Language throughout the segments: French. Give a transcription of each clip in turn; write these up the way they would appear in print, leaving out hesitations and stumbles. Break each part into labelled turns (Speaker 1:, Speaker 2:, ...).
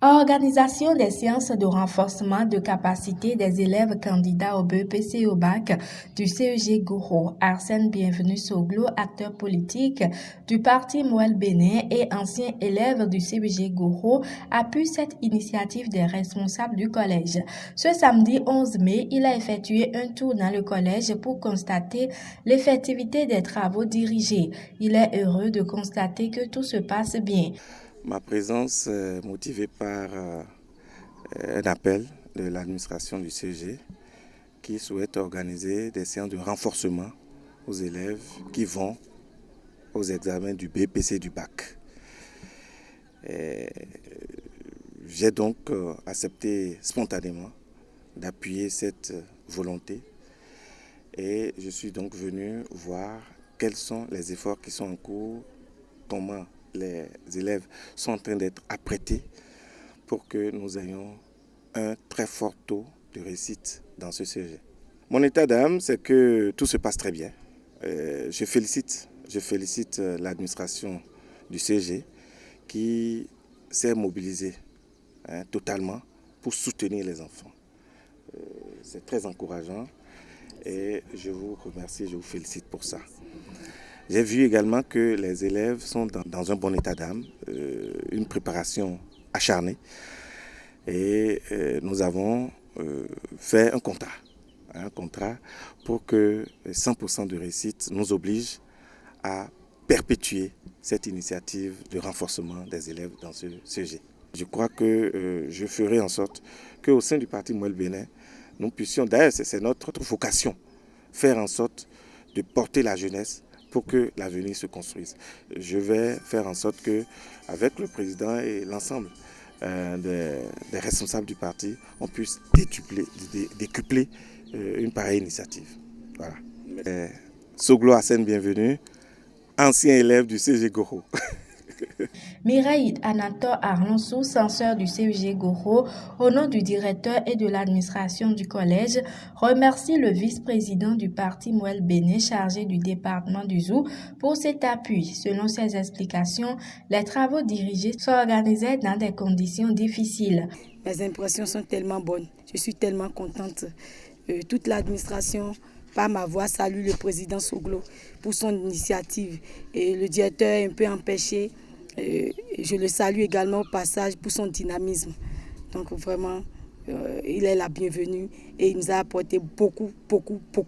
Speaker 1: Organisation des séances de renforcement de capacité des élèves candidats au BEPC et au bac du CEG Goro. Arsène Bienvenu Soglo, acteur politique du parti Mouel Bénin et ancien élève du CEG Goro, appuie cette initiative des responsables du collège. Ce samedi 11 mai, il a effectué un tour dans le collège pour constater l'effectivité des travaux dirigés. Il est heureux de constater que tout se passe bien.
Speaker 2: Ma présence est motivée par un appel de l'administration du CEG qui souhaite organiser des séances de renforcement aux élèves qui vont aux examens du BEPC et du bac. J'ai donc accepté spontanément d'appuyer cette volonté et je suis donc venu voir quels sont les efforts qui sont en cours, comment les élèves sont en train d'être apprêtés pour que nous ayons un très fort taux de réussite dans ce sujet. Mon état d'âme, c'est que tout se passe très bien. Je félicite l'administration du CEG qui s'est mobilisée totalement pour soutenir les enfants. C'est très encourageant et je vous remercie, je vous félicite pour ça. J'ai vu également que les élèves sont dans un bon état d'âme, une préparation acharnée. Et nous avons fait un contrat pour que 100% de réussite nous oblige à perpétuer cette initiative de renforcement des élèves dans ce CEG. Je crois que je ferai en sorte qu'au sein du parti Mouel Bénin, nous puissions, d'ailleurs c'est notre vocation, faire en sorte de porter la jeunesse pour que l'avenir se construise. Je vais faire en sorte que, avec le président et l'ensemble des responsables du parti, on puisse décupler une pareille initiative. Voilà. Soglo Arsène Bienvenu, ancien élève du CEG Goro.
Speaker 1: Mireille Anator Arlonsou, censeur du CEG Goro, au nom du directeur et de l'administration du collège, remercie le vice-président du parti Mouel Bénin chargé du département du Zou pour cet appui. Selon ses explications, les travaux dirigés s'organisaient dans des conditions difficiles.
Speaker 3: Mes impressions sont tellement bonnes, je suis tellement contente. Toute l'administration, par ma voix, salue le président Soglo pour son initiative et le directeur est un peu empêché. Je le salue également au passage pour son dynamisme. Donc vraiment, il est la bienvenue et il nous a apporté beaucoup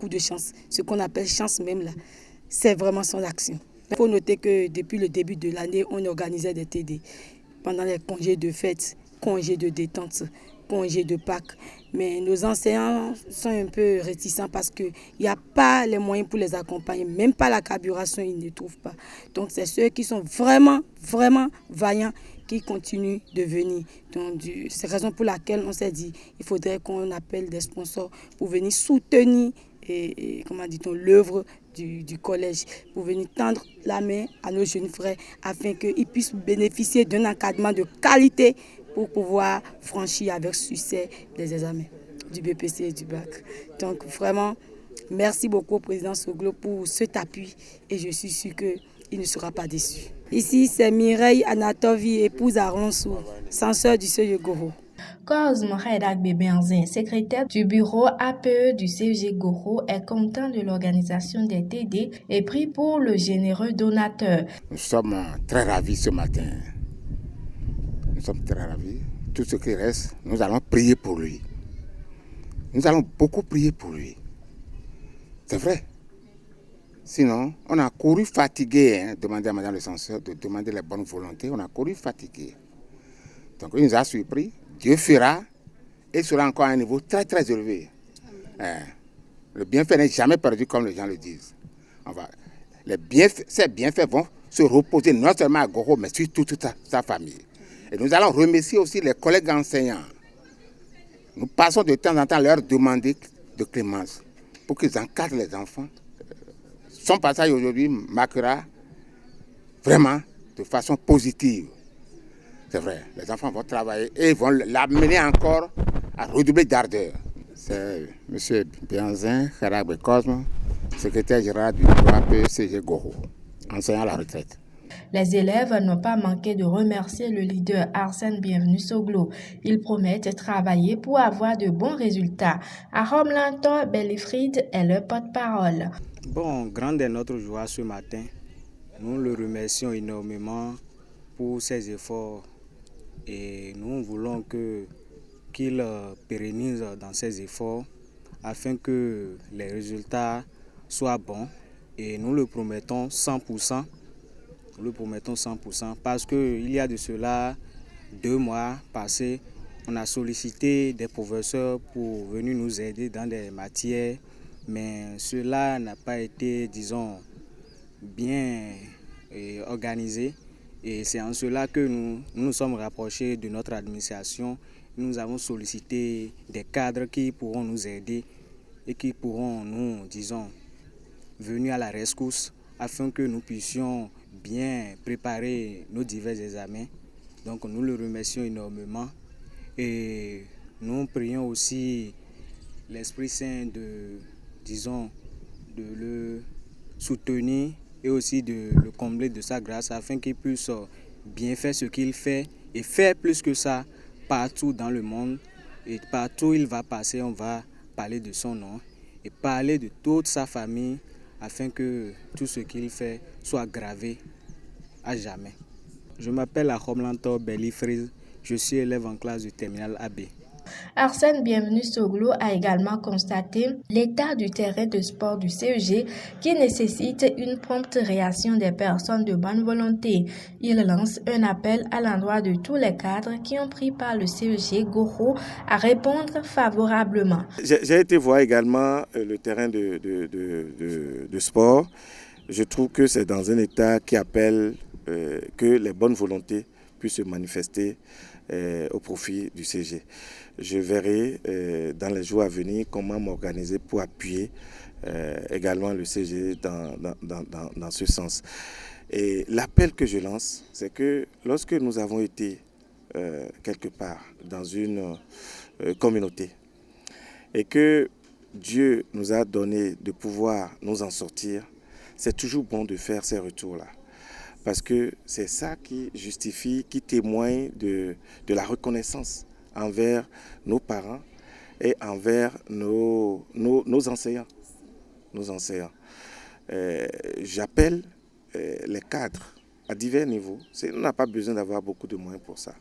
Speaker 3: de chance. Ce qu'on appelle chance même là, c'est vraiment son action. Il faut noter que depuis le début de l'année, on organisait des TD. Pendant les congés de fête, congés de détente, congés de Pâques. Mais nos enseignants sont un peu réticents parce qu'il n'y a pas les moyens pour les accompagner. Même pas la carburation, ils ne trouvent pas. Donc c'est ceux qui sont vraiment vaillants qui continuent de venir. Donc c'est la raison pour laquelle on s'est dit qu'il faudrait qu'on appelle des sponsors pour venir soutenir l'œuvre du collège, pour venir tendre la main à nos jeunes frères afin qu'ils puissent bénéficier d'un encadrement de qualité pour pouvoir franchir avec succès les examens du BEPC et du bac. Donc vraiment, merci beaucoup au président Soglo pour cet appui et je suis sûre qu'il ne sera pas déçu. Ici, c'est Mireille Anatovi, épouse Arlonsou, censeur du CEG Goro.
Speaker 1: Cosme Redak Bébenzin, secrétaire du bureau APE du CEG Goro, est content de l'organisation des TD et prie pour le généreux donateur.
Speaker 4: Nous sommes très ravis ce matin. Nous sommes très ravis. Tout ce qui reste, nous allons prier pour lui. Nous allons beaucoup prier pour lui. C'est vrai. Sinon, on a couru fatigué, demander à Madame le censeur de demander les bonnes volontés. On a couru fatigué. Donc, il nous a surpris. Dieu fera et sera encore à un niveau très élevé. Le bienfait n'est jamais perdu comme les gens le disent. Ces bienfaits vont se reposer non seulement à Goro, mais sur toute sa famille. Et nous allons remercier aussi les collègues enseignants. Nous passons de temps en temps à leur demander de clémence pour qu'ils encadrent les enfants. Son passage aujourd'hui marquera vraiment de façon positive. C'est vrai, les enfants vont travailler et vont l'amener encore à redoubler d'ardeur. C'est M. Bianzin Kharagbe Cosme, secrétaire général du bureau APE CEG Goro, enseignant à la retraite.
Speaker 1: Les élèves n'ont pas manqué de remercier le leader Arsène Bienvenu Soglo. Ils promettent de travailler pour avoir de bons résultats. Arom Lanto Bellifrid est le porte-parole.
Speaker 5: Bon, grande est notre joie ce matin. Nous le remercions énormément pour ses efforts et nous voulons qu'il pérennise dans ses efforts afin que les résultats soient bons et nous le promettons 100%. Nous le promettons 100% parce qu'il y a de cela 2 mois passés, on a sollicité des professeurs pour venir nous aider dans des matières, mais cela n'a pas été, disons, bien organisé. Et c'est en cela que nous nous sommes rapprochés de notre administration. Nous avons sollicité des cadres qui pourront nous aider et qui pourront nous, disons, venir à la rescousse afin que nous puissions bien préparer nos divers examens. Donc nous le remercions énormément et nous prions aussi l'Esprit Saint de le soutenir et aussi de le combler de sa grâce afin qu'il puisse bien faire ce qu'il fait et faire plus que ça partout dans le monde. Et partout où il va passer, on va parler de son nom et parler de toute sa famille afin que tout ce qu'il fait soit gravé à jamais. Je m'appelle Arom Lanto Bellifrid, je suis élève en classe du terminal AB.
Speaker 1: Arsène Bienvenu Soglo a également constaté l'état du terrain de sport du CEG qui nécessite une prompte réaction des personnes de bonne volonté. Il lance un appel à l'endroit de tous les cadres qui ont pris part le CEG Goro à répondre favorablement.
Speaker 2: J'ai été voir également le terrain de sport. Je trouve que c'est dans un état qui appelle que les bonnes volontés puissent se manifester au profit du CG. Je verrai dans les jours à venir comment m'organiser pour appuyer également le CG dans ce sens. Et l'appel que je lance, c'est que lorsque nous avons été quelque part dans une communauté et que Dieu nous a donné de pouvoir nous en sortir, c'est toujours bon de faire ces retours-là. Parce que c'est ça qui justifie, qui témoigne de la reconnaissance envers nos parents et envers nos enseignants. J'appelle les cadres à divers niveaux. On n'a pas besoin d'avoir beaucoup de moyens pour ça.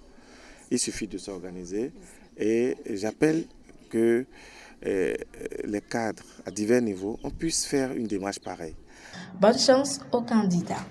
Speaker 2: Il suffit de s'organiser et j'appelle que les cadres à divers niveaux, on puisse faire une démarche pareille.
Speaker 1: Bonne chance aux candidats.